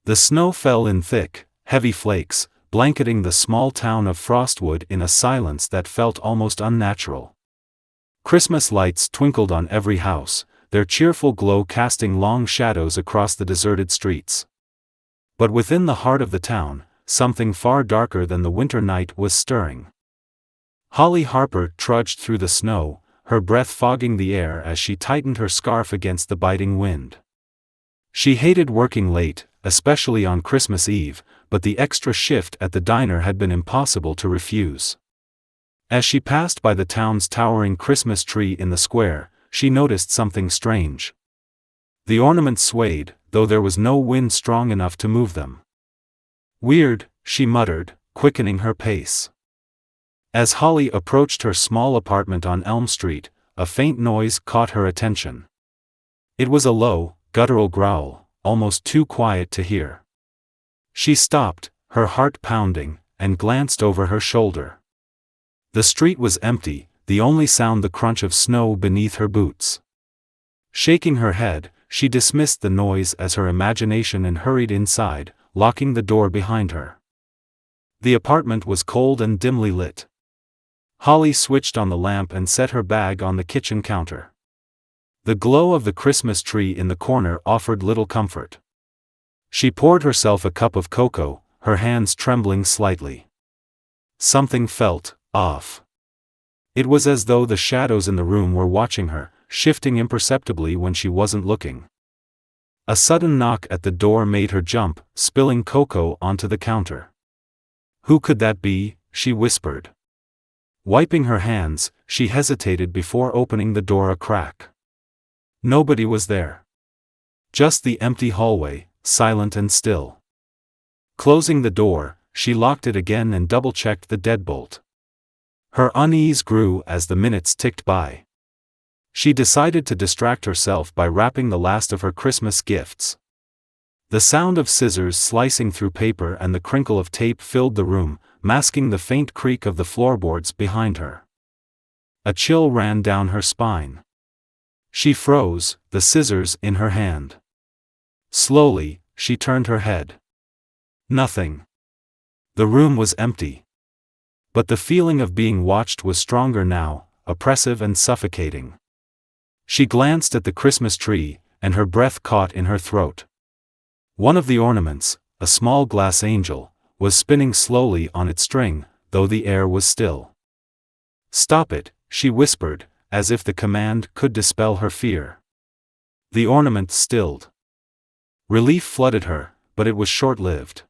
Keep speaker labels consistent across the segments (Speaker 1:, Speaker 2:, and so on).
Speaker 1: The snow fell in thick, heavy flakes, blanketing the small town of Frostwood in a silence that felt almost unnatural. Christmas lights twinkled on every house, their cheerful glow casting long shadows across the deserted streets. But within the heart of the town, something far darker than the winter night was stirring. Holly Harper trudged through the snow, her breath fogging the air as she tightened her scarf against the biting wind. She hated working late, especially on Christmas Eve, but the extra shift at the diner had been impossible to refuse. As she passed by the town's towering Christmas tree in the square, she noticed something strange. The ornaments swayed, though there was no wind strong enough to move them. "Weird," she muttered, quickening her pace. As Holly approached her small apartment on Elm Street, a faint noise caught her attention. It was a low, guttural growl, almost too quiet to hear. She stopped, her heart pounding, and glanced over her shoulder. The street was empty, the only sound the crunch of snow beneath her boots. Shaking her head, she dismissed the noise as her imagination and hurried inside, locking the door behind her. The apartment was cold and dimly lit. Holly switched on the lamp and set her bag on the kitchen counter. The glow of the Christmas tree in the corner offered little comfort. She poured herself a cup of cocoa, her hands trembling slightly. Something felt off. It was as though the shadows in the room were watching her, shifting imperceptibly when she wasn't looking. A sudden knock at the door made her jump, spilling cocoa onto the counter. "Who could that be?" she whispered. Wiping her hands, she hesitated before opening the door a crack. Nobody was there. Just the empty hallway, silent and still. Closing the door, she locked it again and double-checked the deadbolt. Her unease grew as the minutes ticked by. She decided to distract herself by wrapping the last of her Christmas gifts. The sound of scissors slicing through paper and the crinkle of tape filled the room, masking the faint creak of the floorboards behind her. A chill ran down her spine. She froze, the scissors in her hand. Slowly, she turned her head. Nothing. The room was empty. But the feeling of being watched was stronger now, oppressive and suffocating. She glanced at the Christmas tree, and her breath caught in her throat. One of the ornaments, a small glass angel, was spinning slowly on its string, though the air was still. "Stop it," she whispered, as if the command could dispel her fear. The ornament stilled. Relief flooded her, but it was short-lived.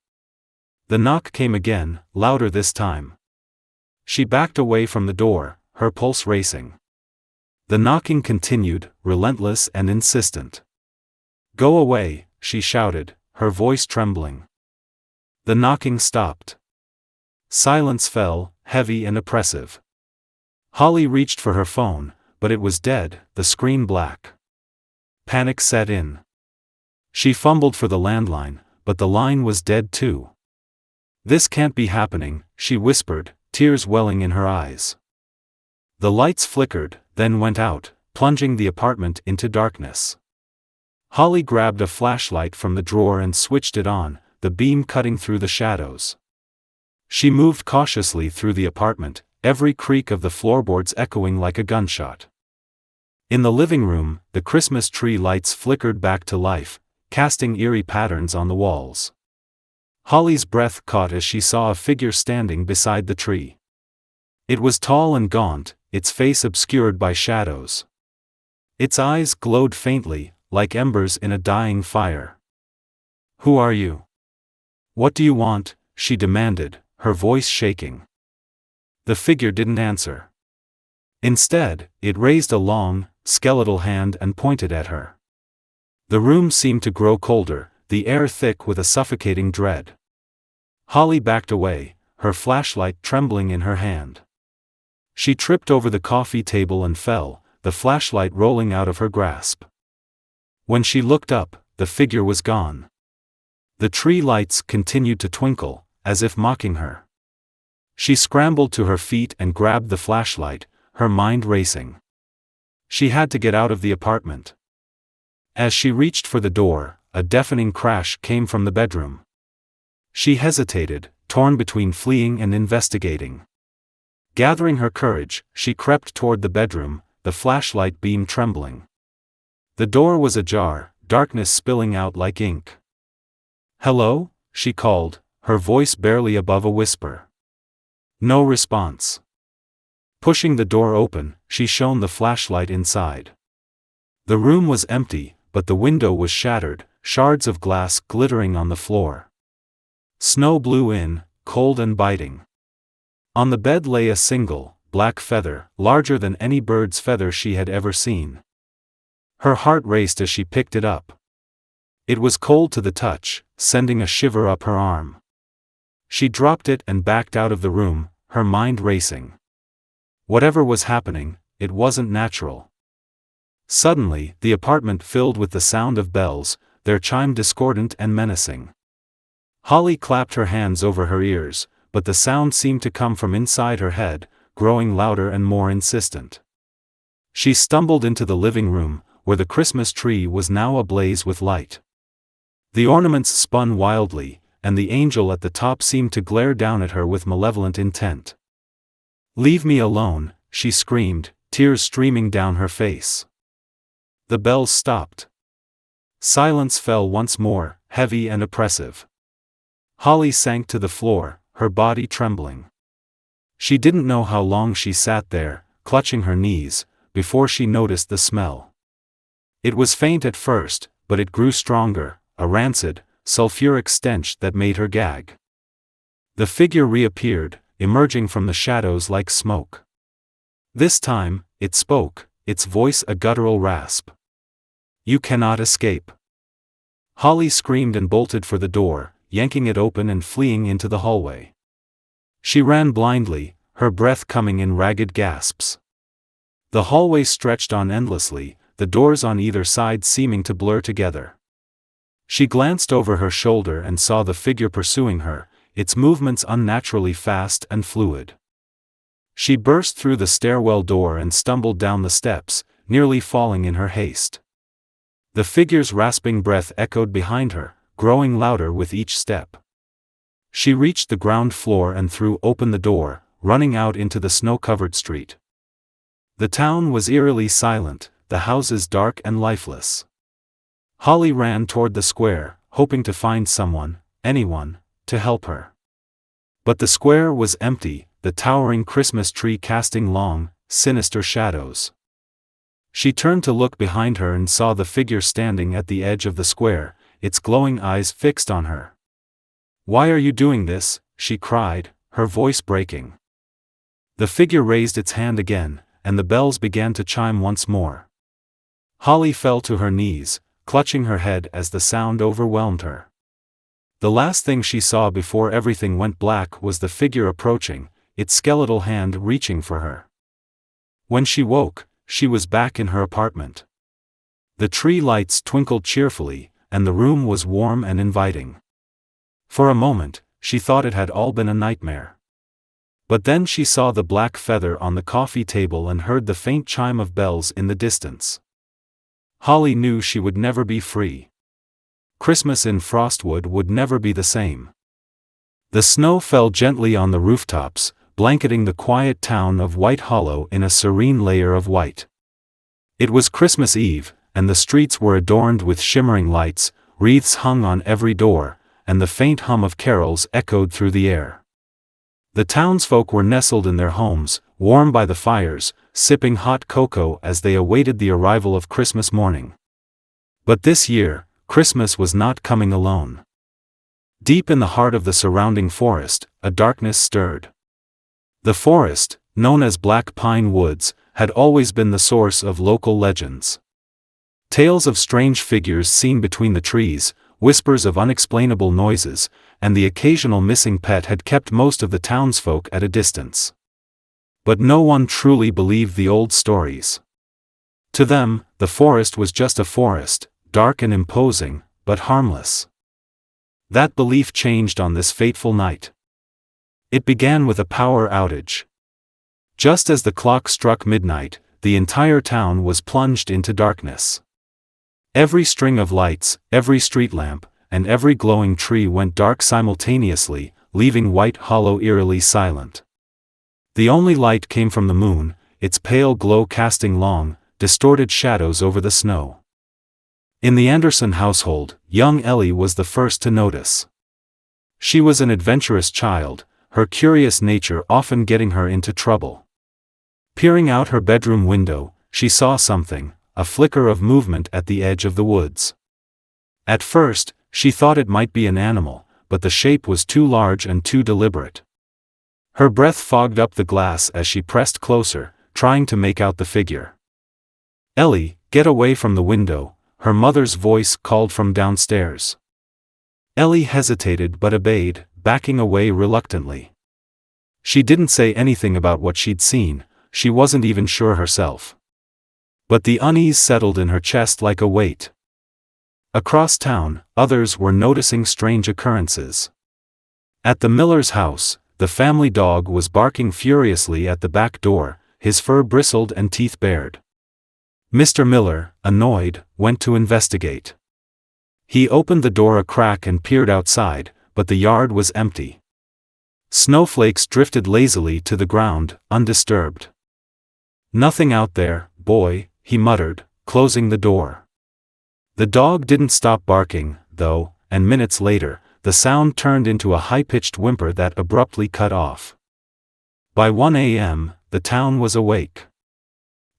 Speaker 1: The knock came again, louder this time. She backed away from the door, her pulse racing. The knocking continued, relentless and insistent. "Go away," she shouted, her voice trembling. The knocking stopped. Silence fell, heavy and oppressive. Holly reached for her phone, but it was dead, the screen black. Panic set in. She fumbled for the landline, but the line was dead too. "This can't be happening," she whispered, tears welling in her eyes. The lights flickered, then went out, plunging the apartment into darkness. Holly grabbed a flashlight from the drawer and switched it on, the beam cutting through the shadows. She moved cautiously through the apartment, every creak of the floorboards echoing like a gunshot. In the living room, the Christmas tree lights flickered back to life, casting eerie patterns on the walls. Holly's breath caught as she saw a figure standing beside the tree. It was tall and gaunt, its face obscured by shadows. Its eyes glowed faintly, like embers in a dying fire. "Who are you? What do you want?" she demanded, her voice shaking. The figure didn't answer. Instead, it raised a long, skeletal hand and pointed at her. The room seemed to grow colder, the air thick with a suffocating dread. Holly backed away, her flashlight trembling in her hand. She tripped over the coffee table and fell, the flashlight rolling out of her grasp. When she looked up, the figure was gone. The tree lights continued to twinkle, as if mocking her. She scrambled to her feet and grabbed the flashlight, her mind racing. She had to get out of the apartment. As she reached for the door, a deafening crash came from the bedroom. She hesitated, torn between fleeing and investigating. Gathering her courage, she crept toward the bedroom, the flashlight beam trembling. The door was ajar, darkness spilling out like ink. "Hello?" she called, her voice barely above a whisper. No response. Pushing the door open, she shone the flashlight inside. The room was empty, but the window was shattered, shards of glass glittering on the floor. Snow blew in, cold and biting. On the bed lay a single, black feather, larger than any bird's feather she had ever seen. Her heart raced as she picked it up. It was cold to the touch, sending a shiver up her arm. She dropped it and backed out of the room, her mind racing. Whatever was happening, it wasn't natural. Suddenly, the apartment filled with the sound of bells, their chime discordant and menacing. Holly clapped her hands over her ears, but the sound seemed to come from inside her head, growing louder and more insistent. She stumbled into the living room, where the Christmas tree was now ablaze with light. The ornaments spun wildly, and the angel at the top seemed to glare down at her with malevolent intent. "Leave me alone," she screamed, tears streaming down her face. The bells stopped. Silence fell once more, heavy and oppressive. Holly sank to the floor, her body trembling. She didn't know how long she sat there, clutching her knees, before she noticed the smell. It was faint at first, but it grew stronger, a rancid, sulfuric stench that made her gag. The figure reappeared, emerging from the shadows like smoke. This time, it spoke, its voice a guttural rasp. "You cannot escape." Holly screamed and bolted for the door, yanking it open and fleeing into the hallway. She ran blindly, her breath coming in ragged gasps. The hallway stretched on endlessly, the doors on either side seeming to blur together. She glanced over her shoulder and saw the figure pursuing her, its movements unnaturally fast and fluid. She burst through the stairwell door and stumbled down the steps, nearly falling in her haste. The figure's rasping breath echoed behind her, growing louder with each step. She reached the ground floor and threw open the door, running out into the snow-covered street. The town was eerily silent, the houses dark and lifeless. Holly ran toward the square, hoping to find someone, anyone, to help her. But the square was empty, the towering Christmas tree casting long, sinister shadows. She turned to look behind her and saw the figure standing at the edge of the square, its glowing eyes fixed on her. "Why are you doing this?" she cried, her voice breaking. The figure raised its hand again, and the bells began to chime once more. Holly fell to her knees, clutching her head as the sound overwhelmed her. The last thing she saw before everything went black was the figure approaching, its skeletal hand reaching for her. When she woke, she was back in her apartment. The tree lights twinkled cheerfully, and the room was warm and inviting. For a moment, she thought it had all been a nightmare. But then she saw the black feather on the coffee table and heard the faint chime of bells in the distance. Holly knew she would never be free. Christmas in Frostwood would never be the same. The snow fell gently on the rooftops, blanketing the quiet town of White Hollow in a serene layer of white. It was Christmas Eve, and the streets were adorned with shimmering lights, wreaths hung on every door, and the faint hum of carols echoed through the air. The townsfolk were nestled in their homes, warm by the fires, sipping hot cocoa as they awaited the arrival of Christmas morning. But this year, Christmas was not coming alone. Deep in the heart of the surrounding forest, a darkness stirred. The forest, known as Black Pine Woods, had always been the source of local legends. Tales of strange figures seen between the trees, whispers of unexplainable noises, and the occasional missing pet had kept most of the townsfolk at a distance. But no one truly believed the old stories. To them, the forest was just a forest, dark and imposing, but harmless. That belief changed on this fateful night. It began with a power outage. Just as the clock struck midnight, the entire town was plunged into darkness. Every string of lights, every street lamp, and every glowing tree went dark simultaneously, leaving White Hollow eerily silent. The only light came from the moon, its pale glow casting long, distorted shadows over the snow. In the Anderson household, young Ellie was the first to notice. She was an adventurous child, her curious nature often getting her into trouble. Peering out her bedroom window, she saw something, a flicker of movement at the edge of the woods. At first, she thought it might be an animal, but the shape was too large and too deliberate. Her breath fogged up the glass as she pressed closer, trying to make out the figure. "Ellie, get away from the window," her mother's voice called from downstairs. Ellie hesitated but obeyed, backing away reluctantly. She didn't say anything about what she'd seen, she wasn't even sure herself. But the unease settled in her chest like a weight. Across town, others were noticing strange occurrences. At the Miller's house, the family dog was barking furiously at the back door, his fur bristled and teeth bared. Mr. Miller, annoyed, went to investigate. He opened the door a crack and peered outside, but the yard was empty. Snowflakes drifted lazily to the ground, undisturbed. "Nothing out there, boy," he muttered, closing the door. The dog didn't stop barking, though, and minutes later, the sound turned into a high-pitched whimper that abruptly cut off. By 1 a.m., the town was awake.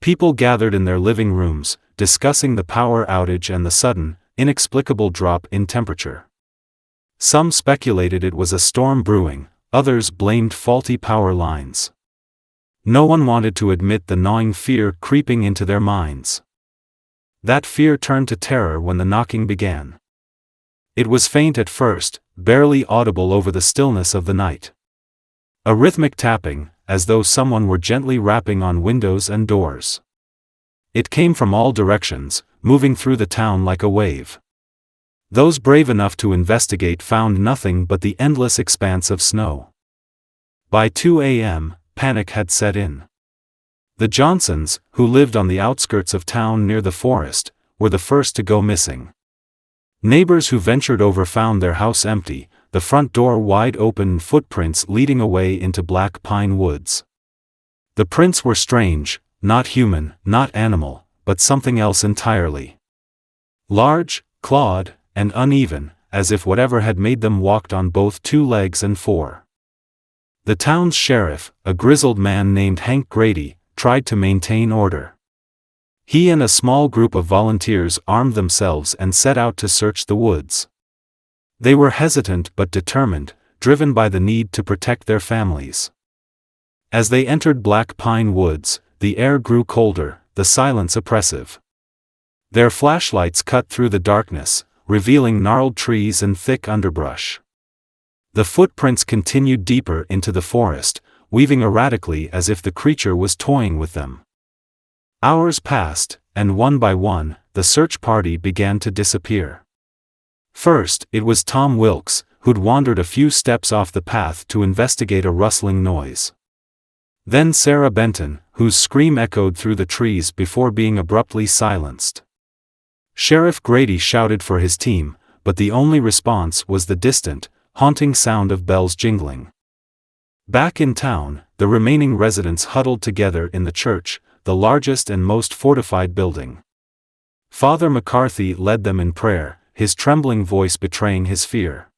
Speaker 1: People gathered in their living rooms, discussing the power outage and the sudden, inexplicable drop in temperature. Some speculated it was a storm brewing, others blamed faulty power lines. No one wanted to admit the gnawing fear creeping into their minds. That fear turned to terror when the knocking began. It was faint at first, barely audible over the stillness of the night. A rhythmic tapping, as though someone were gently rapping on windows and doors. It came from all directions, moving through the town like a wave. Those brave enough to investigate found nothing but the endless expanse of snow. By 2 a.m., panic had set in. The Johnsons, who lived on the outskirts of town near the forest, were the first to go missing. Neighbors who ventured over found their house empty, the front door wide open and footprints leading away into black pine woods. The prints were strange, not human, not animal, but something else entirely. Large, clawed, and uneven, as if whatever had made them walked on both 2 legs and 4. The town's sheriff, a grizzled man named Hank Grady, tried to maintain order. He and a small group of volunteers armed themselves and set out to search the woods. They were hesitant but determined, driven by the need to protect their families. As they entered Black Pine Woods, the air grew colder, the silence oppressive. Their flashlights cut through the darkness, revealing gnarled trees and thick underbrush. The footprints continued deeper into the forest, weaving erratically as if the creature was toying with them. Hours passed, and one by one, the search party began to disappear. First, it was Tom Wilkes, who'd wandered a few steps off the path to investigate a rustling noise. Then Sarah Benton, whose scream echoed through the trees before being abruptly silenced. Sheriff Grady shouted for his team, but the only response was the distant, haunting sound of bells jingling. Back in town, the remaining residents huddled together in the church, the largest and most fortified building. Father McCarthy led them in prayer, his trembling voice betraying his fear.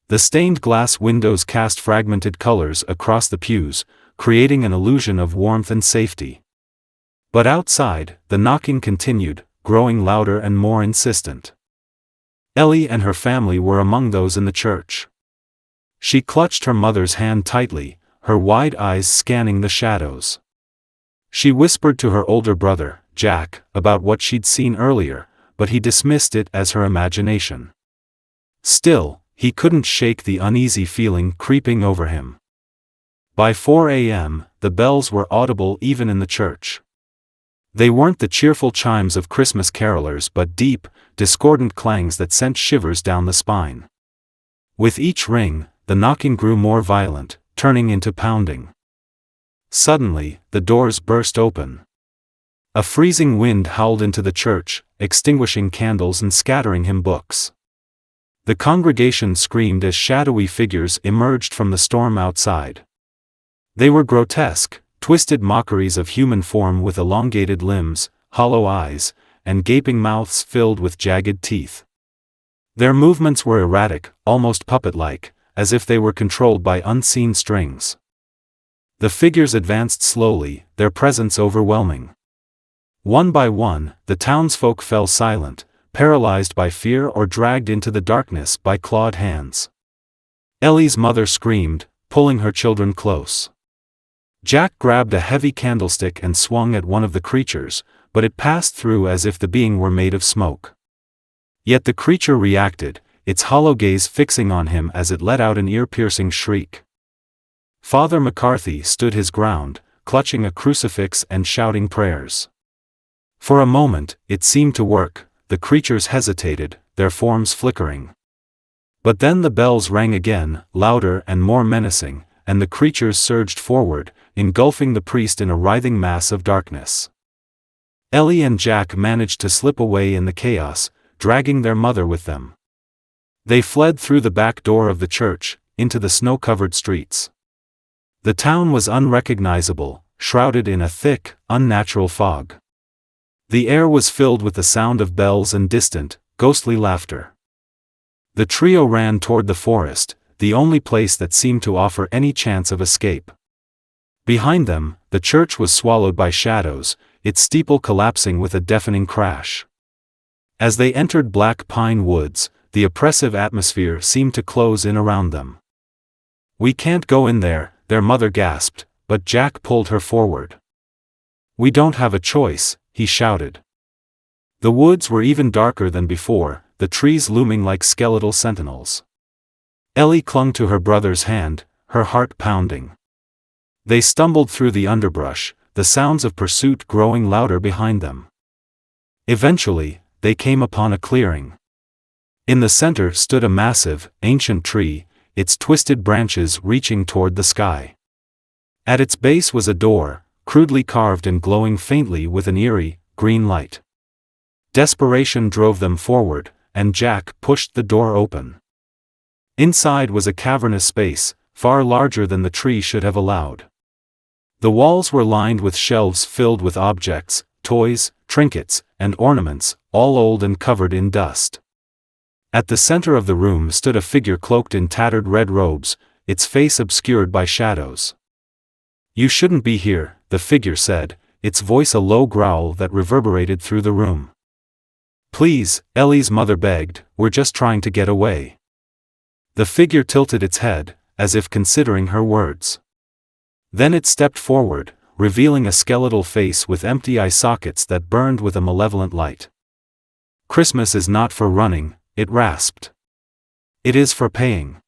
Speaker 1: The stained glass windows cast fragmented colors across the pews, creating an illusion of warmth and safety. But outside, the knocking continued, growing louder and more insistent. Ellie and her family were among those in the church. She clutched her mother's hand tightly, her wide eyes scanning the shadows. She whispered to her older brother, Jack, about what she'd seen earlier, but he dismissed it as her imagination. Still, he couldn't shake the uneasy feeling creeping over him. By 4 a.m., the bells were audible even in the church. They weren't the cheerful chimes of Christmas carolers but deep, discordant clangs that sent shivers down the spine. With each ring, the knocking grew more violent, turning into pounding. Suddenly, the doors burst open. A freezing wind howled into the church, extinguishing candles and scattering him books. The congregation screamed as shadowy figures emerged from the storm outside. They were grotesque, twisted mockeries of human form with elongated limbs, hollow eyes, and gaping mouths filled with jagged teeth. Their movements were erratic, almost puppet-like, as if they were controlled by unseen strings. The figures advanced slowly, their presence overwhelming. One by one, the townsfolk fell silent, paralyzed by fear or dragged into the darkness by clawed hands. Ellie's mother screamed, pulling her children close. Jack grabbed a heavy candlestick and swung at one of the creatures, but it passed through as if the being were made of smoke. Yet the creature reacted, its hollow gaze fixing on him as it let out an ear-piercing shriek. Father McCarthy stood his ground, clutching a crucifix and shouting prayers. For a moment, it seemed to work. The creatures hesitated, their forms flickering. But then the bells rang again, louder and more menacing, and the creatures surged forward, engulfing the priest in a writhing mass of darkness. Ellie and Jack managed to slip away in the chaos, dragging their mother with them. They fled through the back door of the church, into the snow-covered streets. The town was unrecognizable, shrouded in a thick, unnatural fog. The air was filled with the sound of bells and distant, ghostly laughter. The trio ran toward the forest, the only place that seemed to offer any chance of escape. Behind them, the church was swallowed by shadows, its steeple collapsing with a deafening crash. As they entered Black Pine Woods, the oppressive atmosphere seemed to close in around them. "We can't go in there," their mother gasped, but Jack pulled her forward. "We don't have a choice," he shouted. The woods were even darker than before, the trees looming like skeletal sentinels. Ellie clung to her brother's hand, her heart pounding. They stumbled through the underbrush, the sounds of pursuit growing louder behind them. Eventually, they came upon a clearing. In the center stood a massive, ancient tree, its twisted branches reaching toward the sky. At its base was a door, crudely carved and glowing faintly with an eerie, green light. Desperation drove them forward, and Jack pushed the door open. Inside was a cavernous space, far larger than the tree should have allowed. The walls were lined with shelves filled with objects, toys, trinkets, and ornaments, all old and covered in dust. At the center of the room stood a figure cloaked in tattered red robes, its face obscured by shadows. "You shouldn't be here," the figure said, its voice a low growl that reverberated through the room. "Please," Ellie's mother begged, "we're just trying to get away." The figure tilted its head, as if considering her words. Then it stepped forward, revealing a skeletal face with empty eye sockets that burned with a malevolent light. "Christmas is not for running," it rasped. "It is for paying."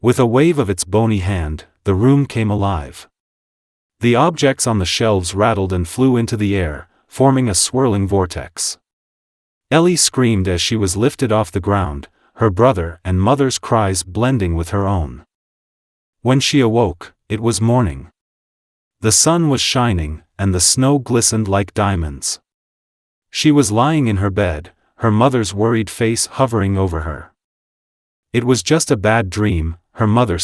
Speaker 1: With a wave of its bony hand, the room came alive. The objects on the shelves rattled and flew into the air, forming a swirling vortex. Ellie screamed as she was lifted off the ground, her brother and mother's cries blending with her own. When she awoke, it was morning. The sun was shining, and the snow glistened like diamonds. She was lying in her bed, her mother's worried face hovering over her. "It was just a bad dream," her mother